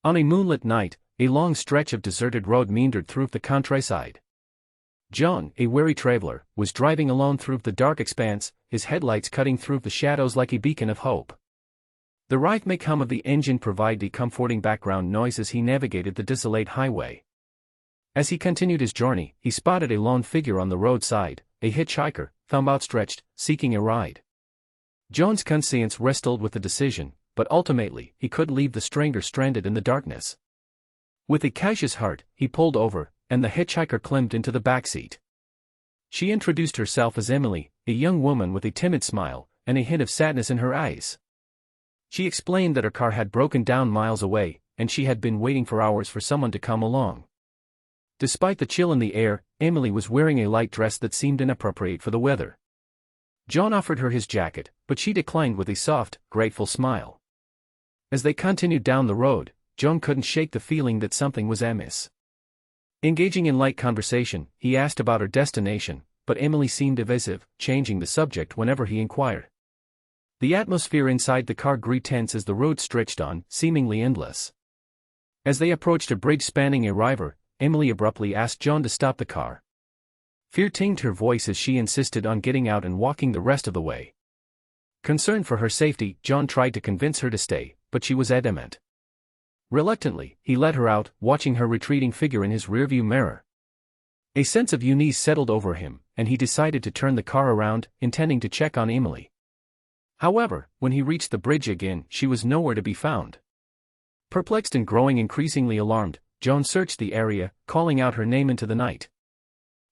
On a moonlit night, a long stretch of deserted road meandered through the countryside. John, a weary traveler, was driving alone through the dark expanse, his headlights cutting through the shadows like a beacon of hope. The rhythmic hum of the engine provided a comforting background noise as he navigated the desolate highway. As he continued his journey, he spotted a lone figure on the roadside, a hitchhiker, thumb outstretched, seeking a ride. John's conscience wrestled with the decision, but ultimately, he could leave the stranger stranded in the darkness. With a cautious heart, he pulled over, and the hitchhiker climbed into the back seat. She introduced herself as Emily, a young woman with a timid smile, and a hint of sadness in her eyes. She explained that her car had broken down miles away, and she had been waiting for hours for someone to come along. Despite the chill in the air, Emily was wearing a light dress that seemed inappropriate for the weather. John offered her his jacket, but she declined with a soft, grateful smile. As they continued down the road, John couldn't shake the feeling that something was amiss. Engaging in light conversation, he asked about her destination, but Emily seemed evasive, changing the subject whenever he inquired. The atmosphere inside the car grew tense as the road stretched on, seemingly endless. As they approached a bridge spanning a river, Emily abruptly asked John to stop the car. Fear tinged her voice as she insisted on getting out and walking the rest of the way. Concerned for her safety, John tried to convince her to stay, but she was adamant. Reluctantly, he led her out, watching her retreating figure in his rearview mirror. A sense of unease settled over him, and he decided to turn the car around, intending to check on Emily. However, when he reached the bridge again, she was nowhere to be found. Perplexed and growing increasingly alarmed, John searched the area, calling out her name into the night.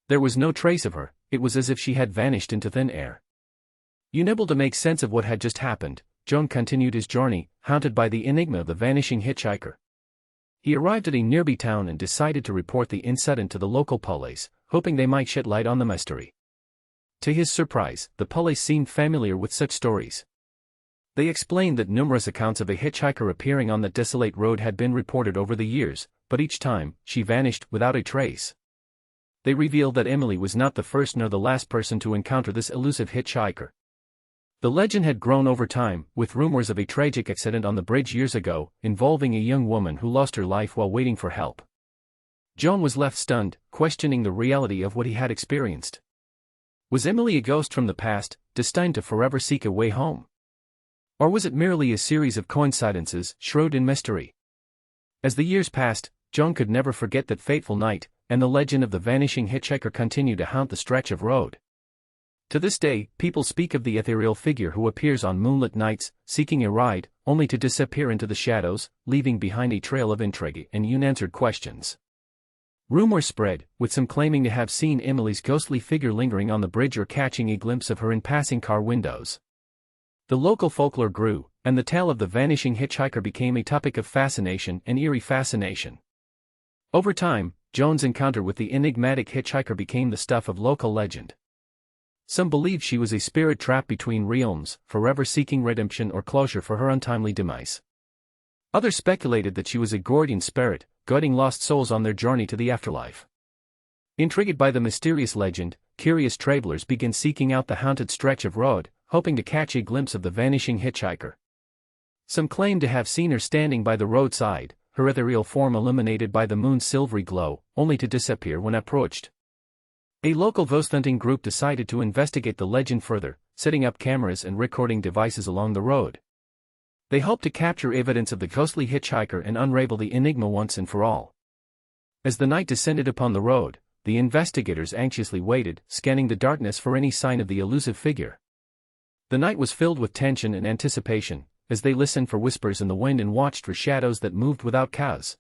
There was no trace of her. It was as if she had vanished into thin air. Unable to make sense of what had just happened, John continued his journey, haunted by the enigma of the vanishing hitchhiker. He arrived at a nearby town and decided to report the incident to the local police, hoping they might shed light on the mystery. To his surprise, the police seemed familiar with such stories. They explained that numerous accounts of a hitchhiker appearing on the desolate road had been reported over the years, but each time, she vanished without a trace. They revealed that Emily was not the first nor the last person to encounter this elusive hitchhiker. The legend had grown over time, with rumors of a tragic accident on the bridge years ago, involving a young woman who lost her life while waiting for help. John was left stunned, questioning the reality of what he had experienced. Was Emily a ghost from the past, destined to forever seek a way home? Or was it merely a series of coincidences, shrouded in mystery? As the years passed, John could never forget that fateful night, and the legend of the vanishing hitchhiker continued to haunt the stretch of road. To this day, people speak of the ethereal figure who appears on moonlit nights, seeking a ride, only to disappear into the shadows, leaving behind a trail of intrigue and unanswered questions. Rumors spread, with some claiming to have seen Emily's ghostly figure lingering on the bridge or catching a glimpse of her in passing car windows. The local folklore grew, and the tale of the vanishing hitchhiker became a topic of fascination and eerie fascination. Over time, Joan's encounter with the enigmatic hitchhiker became the stuff of local legend. Some believed she was a spirit trapped between realms, forever seeking redemption or closure for her untimely demise. Others speculated that she was a guardian spirit, guiding lost souls on their journey to the afterlife. Intrigued by the mysterious legend, curious travelers began seeking out the haunted stretch of road, hoping to catch a glimpse of the vanishing hitchhiker. Some claimed to have seen her standing by the roadside, her ethereal form illuminated by the moon's silvery glow, only to disappear when approached. A local ghost hunting group decided to investigate the legend further, setting up cameras and recording devices along the road. They hoped to capture evidence of the ghostly hitchhiker and unravel the enigma once and for all. As the night descended upon the road, the investigators anxiously waited, scanning the darkness for any sign of the elusive figure. The night was filled with tension and anticipation, as they listened for whispers in the wind and watched for shadows that moved without cause.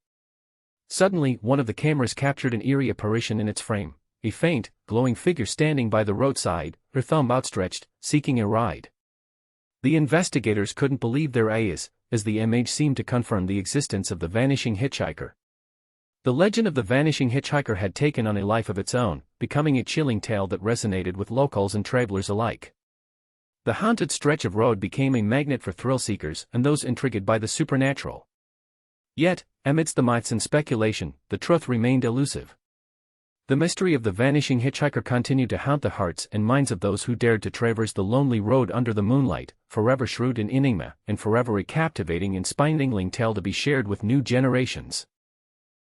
Suddenly, one of the cameras captured an eerie apparition in its frame, a faint, glowing figure standing by the roadside, her thumb outstretched, seeking a ride. The investigators couldn't believe their eyes, as the image seemed to confirm the existence of the vanishing hitchhiker. The legend of the vanishing hitchhiker had taken on a life of its own, becoming a chilling tale that resonated with locals and travelers alike. The haunted stretch of road became a magnet for thrill-seekers and those intrigued by the supernatural. Yet, amidst the myths and speculation, the truth remained elusive. The mystery of the vanishing hitchhiker continued to haunt the hearts and minds of those who dared to traverse the lonely road under the moonlight, forever shrewd in enigma, and forever a captivating and spine-tingling tale to be shared with new generations.